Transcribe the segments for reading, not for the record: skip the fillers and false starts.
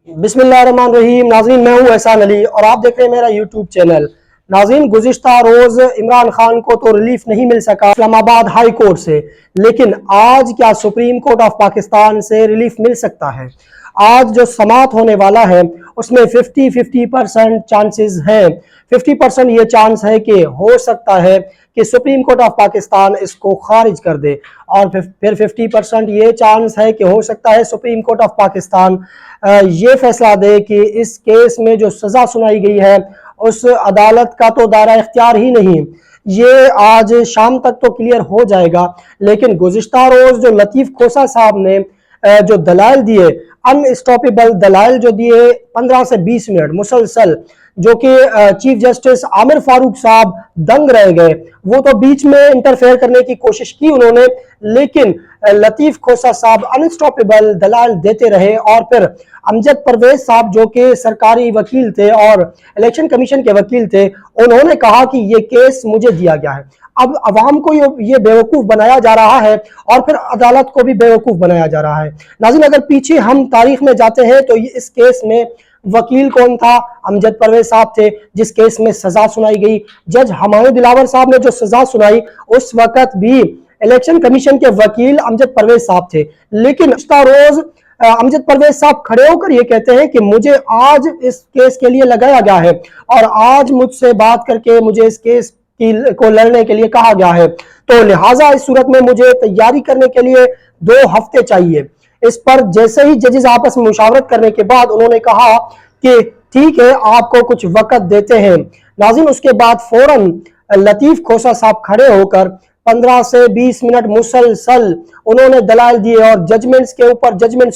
बिस्मिल्लाहिर्रहमानिर्रहीम। नाज़रीन, मैं हूँ एहसान अली और आप देख रहे हैं मेरा यूट्यूब चैनल। नाज़रीन, गुज़िश्ता रोज़ इमरान खान को तो रिलीफ नहीं मिल सका इस्लामाबाद हाई कोर्ट से, लेकिन आज क्या सुप्रीम कोर्ट ऑफ पाकिस्तान से रिलीफ मिल सकता है? आज जो समात होने वाला है उसमें 50-50% चांसेस हैं। 50% ये चांस है कि हो सकता है कि सुप्रीम कोर्ट ऑफ पाकिस्तान इसको खारिज कर दे, और फिर 50% ये चांस है कि हो सकता है सुप्रीम कोर्ट ऑफ पाकिस्तान ये फैसला दे कि इस केस में जो सज़ा सुनाई गई है उस अदालत का तो दायरा इख्तियार ही नहीं। ये आज शाम तक तो क्लियर हो जाएगा, लेकिन गुज़िश्ता रोज़ जो लतीफ़ खोसा साहब ने जो दलाइल दिए, अनस्टॉपेबल दलाइल जो दिए 15 से 20 मिनट मुसलसल, जो कि चीफ जस्टिस आमिर फारूक साहब दंग रह गए। वो तो बीच में इंटरफेयर करने की कोशिश की उन्होंने, लेकिन लतीफ़ खोसा साहब अनस्टॉपेबल दलाइल देते रहे। और फिर अमजद परवेज साहब जो कि सरकारी वकील थे और इलेक्शन कमीशन के वकील थे, उन्होंने कहा कि ये केस मुझे दिया गया है। अब अवाम को ये बेवकूफ़ बनाया जा रहा है और फिर अदालत को भी बेवकूफ़ बनाया जा रहा है। नाज़रीन, अगर पीछे हम तारीख में जाते हैं तो इस केस में वकील कौन था? अमजद परवेज साहब थे, जिस केस में सजा सुनाई गई। जज हमायूं दिलावर साहब ने जो सजा सुनाई, उस वक्त भी इलेक्शन कमीशन के वकील अमजद परवेज साहब थे। लेकिन रोज अमजद परवेज साहब खड़े होकर ये कहते हैं कि मुझे आज इस केस के लिए लगाया गया है और आज मुझसे बात करके मुझे इस केस को लड़ने के लिए कहा गया है, तो लिहाजा इस सूरत में मुझे तैयारी करने के लिए 2 हफ्ते चाहिए। इस पर जैसे ही जजेस आपस में मुशावरत करने के बाद उन्होंने कहा कि ठीक है, आपको कुछ वक्त देते हैं। नाज़रीन, उसके बाद फौरन लतीफ़ खोसा साहब खड़े होकर 15 से 20 मिनट मुसलसल उन्होंने दलाइल दिए और जजमेंट्स के ऊपर जजमेंट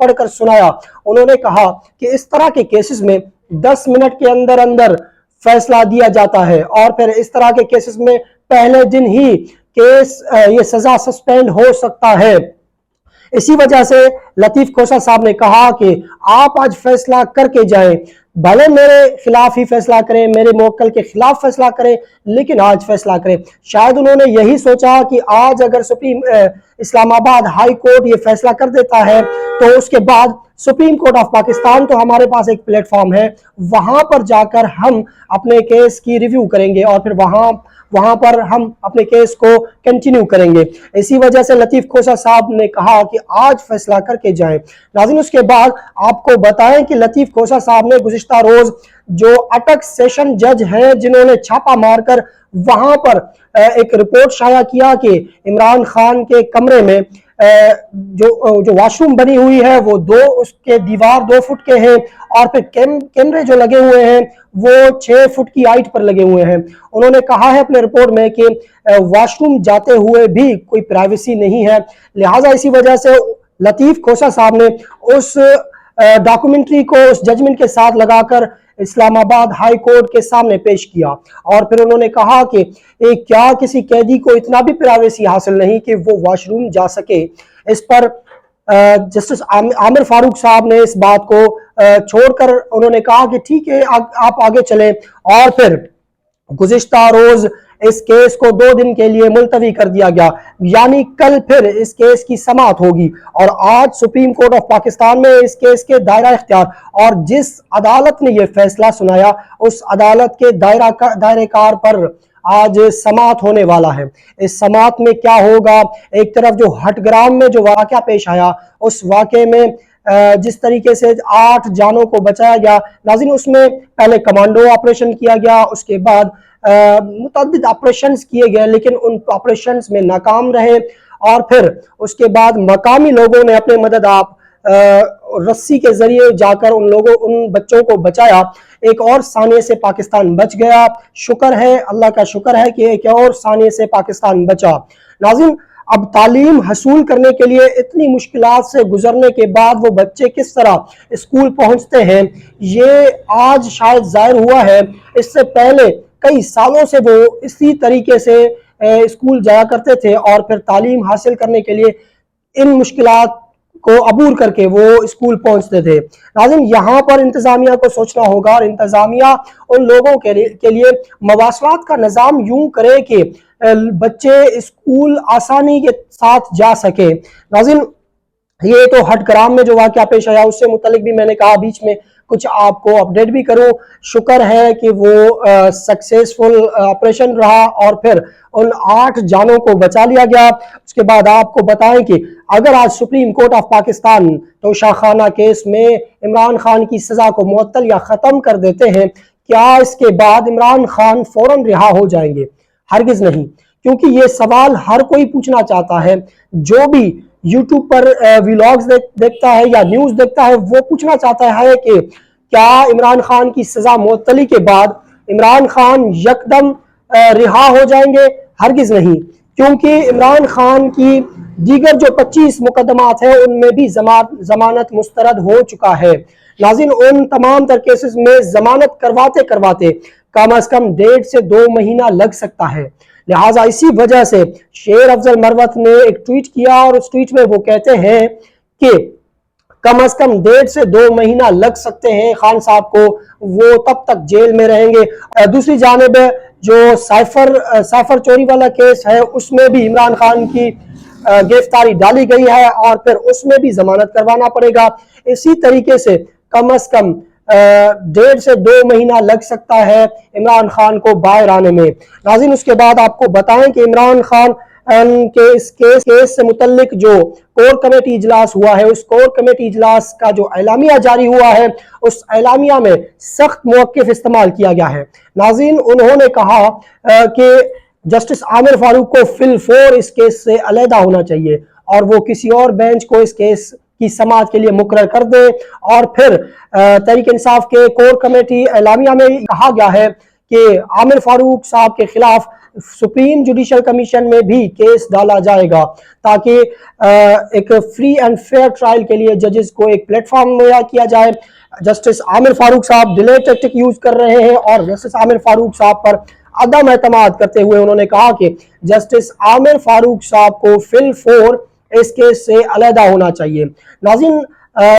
पढ़कर सुनाया। उन्होंने कहा कि इस तरह के केसेस में 10 मिनट के अंदर अंदर फैसला दिया जाता है, और फिर इस तरह के केसेस में पहले दिन ही केस ये सजा सस्पेंड हो सकता है। इसी वजह से लतीफ़ खोसा साहब ने कहा कि आप आज फैसला करके जाएं, भले मेरे खिलाफ ही फैसला करें, मेरे मुवक्किल के खिलाफ फैसला करें, लेकिन आज फैसला करें। शायद उन्होंने यही सोचा कि आज अगर इस्लामाबाद हाई कोर्ट ये फैसला कर देता है तो उसके बाद सुप्रीम कोर्ट ऑफ पाकिस्तान तो हमारे पास एक प्लेटफॉर्म है, वहां पर जाकर हम अपने केस की रिव्यू करेंगे और फिर वहां पर हम अपने केस को कंटिन्यू करेंगे। इसी वजह से लतीफ़ खोसा साहब ने कहा कि आज फैसला करके जाएं। नाज़रीन, उसके बाद आपको बताएं कि लतीफ़ खोसा साहब ने गुज़िश्ता रोज जो अटक सेशन जज हैं, जिन्होंने छापा मारकर वहां पर एक रिपोर्ट शाया किया कि इमरान खान के कमरे में जो वॉशरूम बनी हुई है वो उसके दीवार 2 फुट के हैं और फिर कैमरे जो लगे हुए हैं वो 6 फुट की हाइट पर लगे हुए हैं। उन्होंने कहा है अपने रिपोर्ट में कि वॉशरूम जाते हुए भी कोई प्राइवेसी नहीं है। लिहाजा इसी वजह से लतीफ़ खोसा साहब ने उस डॉक्यूमेंट्री को उस जजमेंट के साथ लगाकर इस्लामाबाद हाई कोर्ट के सामने पेश किया और फिर उन्होंने कहा कि क्या किसी कैदी को इतना भी प्राइवेसी हासिल नहीं कि वो वॉशरूम जा सके। इस पर जस्टिस आमिर फारूक साहब ने इस बात को छोड़कर उन्होंने कहा कि ठीक है, आप आगे चलें, और फिर गुज़िश्ता रोज इस केस को 2 दिन के लिए मुलतवी कर दिया गया, यानी कल फिर इस केस की समाअत होगी। और आज सुप्रीम कोर्ट ऑफ पाकिस्तान में इस केस के दायरा इख्तियार और जिस अदालत ने यह फैसला सुनाया उस अदालत के दायरे कार पर आज समाअत होने वाला है। इस समाअत में क्या होगा? एक तरफ जो हटग्राम में जो वाक़या पेश आया, उस वाक़े में जिस तरीके से 8 जानों को बचाया गया, नाज़रीन, उसमें पहले कमांडो ऑपरेशन किया गया, उसके बाद मुतअद्दिद ऑपरेशंस किए गए, लेकिन उन ऑपरेशंस में नाकाम रहे, और फिर उसके बाद मकामी लोगों ने अपने मदद आप रस्सी के जरिए जाकर उन बच्चों को बचाया। एक और सानिए से पाकिस्तान बच गया। शुक्र है, अल्लाह का शुक्र है कि एक और सानिए से पाकिस्तान बचा। नाज़रीन, अब तालीम हसूल करने के लिए इतनी मुश्किलात से गुजरने के बाद वो बच्चे किस तरह स्कूल पहुंचते हैं, ये आज शायद ज़ाहिर हुआ है। इससे पहले कई सालों से वो इसी तरीके से स्कूल जाया करते थे और फिर तालीम हासिल करने के लिए इन मुश्किलात को अबूर करके वो स्कूल पहुंचते थे। नाज़रीन, यहाँ पर इंतज़ामिया को सोचना होगा और इंतज़ामिया उन लोगों के लिए मवासलात का निज़ाम यूं करे कि बच्चे स्कूल आसानी के साथ जा सके। नाज़रीन, یہ تو ہٹ گرام میں جو واقعہ پیش آیا اس سے متعلق بھی میں نے کہا بیچ میں کچھ آپ کو اپڈیٹ بھی کروں. شکر ہے کہ وہ سکسیسفل آپریشن رہا اور پھر ان 8 جانوں کو بچا لیا گیا. اس کے بعد آپ کو بتائیں کہ اگر آج سپریم کورٹ آف پاکستان توشہ خانہ کیس میں عمران خان کی سزا کو معطل یا ختم کر دیتے ہیں، کیا اس کے بعد عمران خان فوراً رہا ہو جائیں گے؟ ہرگز نہیں، کیونکہ یہ سوال ہر کوئی پوچھنا چاہتا ہے. جو بھی یوٹیوب پر ویلاگز دیکھتا ہے یا نیوز دیکھتا ہے وہ پوچھنا چاہتا ہے کہ کیا عمران خان کی سزا معطلی کے بعد عمران خان یکدم رہا ہو جائیں گے؟ ہرگز نہیں، کیونکہ عمران خان کی دیگر جو 25 مقدمات ہیں ان میں بھی ضمانت مسترد ہو چکا ہے. ناظرین، ان تمام تر کیسز میں ضمانت کرواتے کم از کم 1.5 سے 2 مہینہ لگ سکتا ہے. لہٰذا اسی وجہ سے شیر افضل مروت نے ایک ٹویٹ کیا اور اس ٹویٹ میں وہ کہتے ہیں کہ کم از کم 1.5 سے 2 مہینہ لگ سکتے ہیں خان صاحب کو، وہ تب تک جیل میں رہیں گے. دوسری جانب جو سائفر چوری والا کیس ہے اس میں بھی عمران خان کی گرفتاری ڈالی گئی ہے اور پھر اس میں بھی ضمانت کروانا پڑے گا. اسی طریقے سے کم از کم 1.5 سے 2 مہینہ لگ سکتا ہے عمران خان کو باہر آنے میں. ناظرین، اس کے بعد آپ کو بتائیں کہ عمران خان کے اس کیس سے متعلق جو کور کمیٹی اجلاس ہوا ہے، اس کور کمیٹی اجلاس کا جو اعلامیہ جاری ہوا ہے اس اعلامیہ میں سخت موقف استعمال کیا گیا ہے. ناظرین، انہوں نے کہا کہ جسٹس عامر فاروق کو فی الفور اس کیس سے علیحدہ ہونا چاہیے اور وہ کسی اور بینچ کو اس کیس کی سماعت کے لیے مقرر کر دے. اور پھر تحریک انصاف کے کور کمیٹی اعلامیہ میں کہا گیا ہے کہ عامر فاروق صاحب کے خلاف سپریم جوڈیشل کمیشن میں بھی کیس ڈالا جائے گا تاکہ ایک فری اینڈ فیئر ٹرائل کے لیے ججز کو ایک پلیٹ فارم مہیا کیا جائے. جسٹس عامر فاروق صاحب ڈیلے ٹیکٹک یوز کر رہے ہیں اور جسٹس عامر فاروق صاحب پر عدم اعتماد کرتے ہوئے انہوں نے کہا کہ جسٹس عامر فاروق صاحب کو فی الفور اس کیس سے علیحدہ ہونا چاہیے. ناظرین،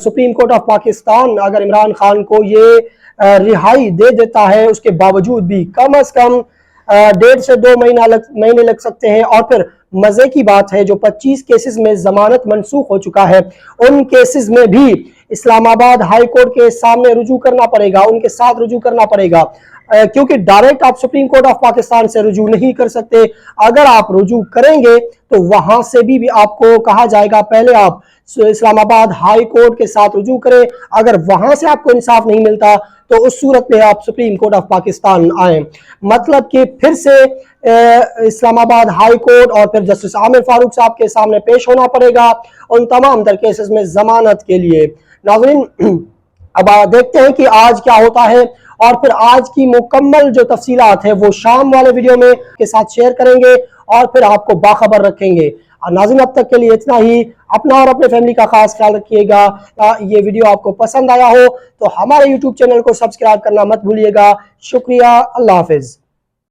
سپریم کورٹ آف پاکستان اگر عمران خان کو یہ رہائی دے دیتا ہے اس کے باوجود بھی کم از کم 1.5 سے 2 مہینے لگ سکتے ہیں. اور پھر مزے کی بات ہے جو 25 کیسز میں ضمانت منسوخ ہو چکا ہے ان کیسز میں بھی اسلام آباد ہائی کورٹ کے سامنے رجوع کرنا پڑے گا، ان کے ساتھ رجوع کرنا پڑے گا، کیونکہ ڈائریکٹ آپ سپریم کورٹ آف پاکستان سے رجوع نہیں کر سکتے. اگر آپ رجوع کریں گے تو وہاں سے بھی آپ کو کہا جائے گا پہلے آپ اسلام آباد ہائی کورٹ کے ساتھ رجوع کریں. اگر وہاں سے آپ کو انصاف نہیں ملتا تو اس صورت میں آپ سپریم کورٹ آف پاکستان آئیں. مطلب کہ پھر سے اسلام آباد ہائی کورٹ اور پھر جسٹس عامر فاروق صاحب کے سامنے پیش ہونا پڑے گا ان تمام تر کیسز میں ضمانت کے لیے. ناظرین، اب دیکھتے ہیں کہ آج کیا ہوتا ہے اور پھر آج کی مکمل جو تفصیلات ہیں وہ شام والے ویڈیو میں کے ساتھ شیئر کریں گے اور پھر آپ کو باخبر رکھیں گے. ناظرین، اب تک کے لیے اتنا ہی. اپنا اور اپنے فیملی کا خاص خیال رکھیے گا. یہ ویڈیو آپ کو پسند آیا ہو تو ہمارے یوٹیوب چینل کو سبسکرائب کرنا مت بھولیے گا. شکریہ، اللہ حافظ.